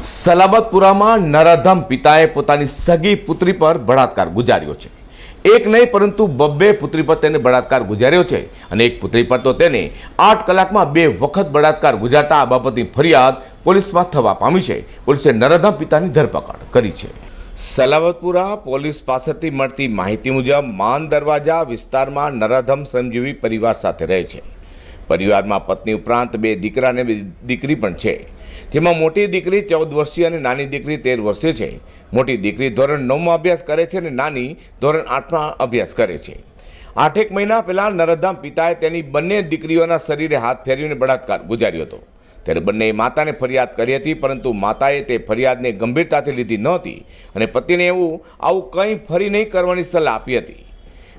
સલાબતપુરામાં નરાધમ પિતાએ પોતાની સગી પુત્રી પર બળાત્કાર ગુજાર્યો છે। એક નહીં પરંતુ બબ્બે પુત્રી પર તેને બળાત્કાર ગુજાર્યો છે અને એક પુત્રી પર તો તેને 8 કલાકમાં 2 વખત બળાત્કાર ગુજારતા આ બાબતની ફરિયાદ પોલીસમાં થવા પામી છે। પોલીસે નરાધમ પિતાની ધરપકડ કરી છે। સલાબતપુરા પોલીસ પાસેથી મળતી માહિતી મુજબ માન દરવાજા વિસ્તારમાં નરાધમ શ્રમજીવી પરિવાર સાથે રહે છે। પરિવારમાં પત્ની ઉપરાંત 2 દીકરા અને 2 દીકરી પણ છે, જેમાં મોટી દીકરી 14 વર્ષીય અને નાની દીકરી 13 વર્ષીય છે। મોટી દીકરી ધોરણ 9માં અભ્યાસ કરે છે અને નાની ધોરણ 8માં અભ્યાસ કરે છે। 8 મહિના પહેલાં નરાધમ પિતાએ તેની બંને દીકરીઓના શરીરે હાથ ફેરવીને બળાત્કાર ગુજાર્યો હતો। ત્યારે બંનેએ માતાને ફરિયાદ કરી હતી, પરંતુ માતાએ તે ફરિયાદને ગંભીરતાથી લીધી નહોતી અને પતિને આવું કંઈ ફરી નહીં કરવાની સલાહ આપી હતી।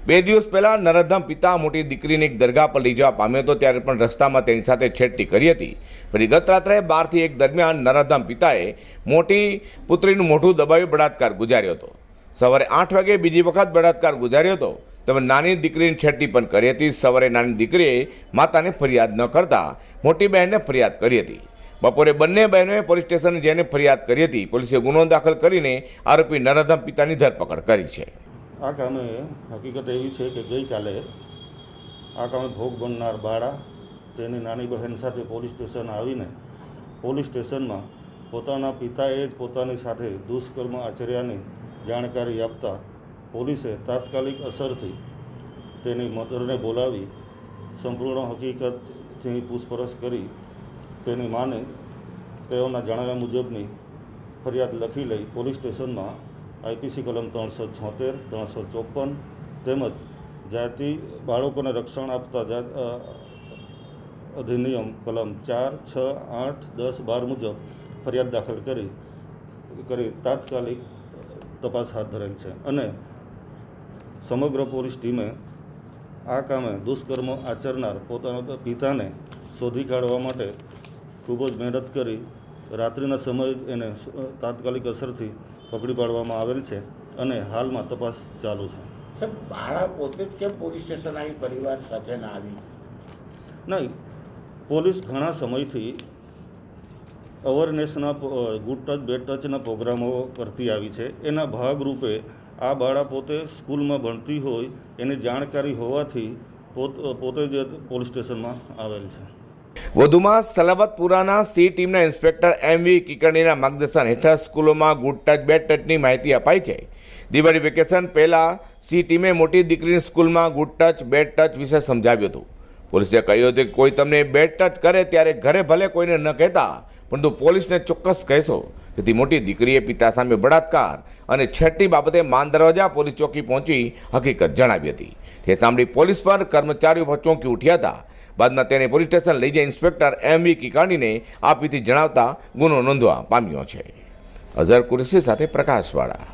2 દિવસ પહેલાં નરાધમ પિતા મોટી દીકરીને એક દરગાહ પર લઈ જવા પામ્યો હતો, ત્યારે પણ રસ્તામાં તેની સાથે છેડતી કરી હતી। પછી ગત રાત્રે 12 થી 1 દરમિયાન નરાધમ પિતાએ મોટી પુત્રીનું મોઢું દબાવી બળાત્કાર ગુજાર્યો હતો। સવારે 8 વાગે બીજી વખત બળાત્કાર ગુજાર્યો હતો। તેમજ નાની દીકરીની છેડતી પણ કરી હતી। સવારે નાની દીકરીએ માતાને ફરિયાદ ન કરતા મોટી બહેનને ફરિયાદ કરી હતી। બપોરે બંને બહેનોએ પોલીસ સ્ટેશન જઈને ફરિયાદ કરી હતી। પોલીસે ગુનો દાખલ કરીને આરોપી નરાધમ પિતાની ધરપકડ કરી છે। આ કામે હકીકત એવી છે કે ગઈકાલે આ કામે ભોગ બનનાર બાળા તેની નાની બહેન સાથે પોલીસ સ્ટેશન આવીને પોલીસ સ્ટેશનમાં પોતાના પિતાએ જ પોતાની સાથે દુષ્કર્મ આચર્યાની જાણકારી આપતા પોલીસે તાત્કાલિક અસરથી તેની મધરને બોલાવી સંપૂર્ણ હકીકતથી પૂછપરછ કરી તેની માને તેઓના જણાવ્યા મુજબની ફરિયાદ લખી લઈ પોલીસ સ્ટેશનમાં આઈપીસી કલમ 376, 354 તેમજ જાતિ બાળકોને રક્ષણ આપતા અધિનિયમ કલમ 4, 6, 8, 10, 12 મુજબ ફરિયાદ દાખલ કરી તાત્કાલિક તપાસ હાથ ધરેલ છે અને સમગ્ર પોલીસ ટીમે આ કામે દુષ્કર્મ આચરનાર પોતાના પિતાને શોધી કાઢવા માટે ખૂબ જ મહેનત કરી રાત્રિના સમયે એને તાત્કાલિક અસરથી પકડી પાડવામાં આવેલ છે અને હાલમાં તપાસ ચાલુ છે। સાહેબ, બાળા પોતે જ કેમ પોલીસ સ્ટેશન આવી, પરિવાર સાથે ના આવી? નહીં, પોલીસ ઘણા સમયથી અવેરનેસના ગુડ ટચ બેડ ટચના પ્રોગ્રામો કરતી આવી છે। એના ભાગરૂપે આ બાળા પોતે સ્કૂલમાં ભણતી હોય એની જાણકારી હોવાથી પોતે જ પોલીસ સ્ટેશનમાં આવેલ છે। વધુમાં સલાબતપુરાના સી ટીમના ઇન્સ્પેક્ટર એમવી કિકરણીના માર્ગદર્શન હેઠળ સ્કૂલોમાં ગુડ ટચ બેડ ટચની માહિતી અપાઈ છે। દિવાળી વેકેશન પહેલાં સી ટીમે મોટી દીકરીની સ્કૂલમાં ગુડ ટચ બેડ ટચ વિશે સમજાવ્યું હતું। પોલીસે કહ્યું હતું કે કોઈ તમને બેડ ટચ કરે ત્યારે ઘરે ભલે કોઈને ન કહેતા, પરંતુ પોલીસને ચોક્કસ કહેશો। જેથી મોટી દીકરીએ પિતા સામે બળાત્કાર અને છેડતી બાબતે માન દરવાજા પોલીસ ચોકી પહોંચી હકીકત જણાવી હતી। તે સાંભળી પોલીસ પર કર્મચારીઓ પર ચોંકી ઉઠ્યા હતા। બાદમાં તેને પોલીસ સ્ટેશન લઈ જઈ ઇન્સ્પેક્ટર એમવી કિકાણીને આપીથી જણાવતા ગુનો નોંધવા પામ્યો છે। અઝર કુરેશી સાથે પ્રકાશવાળા।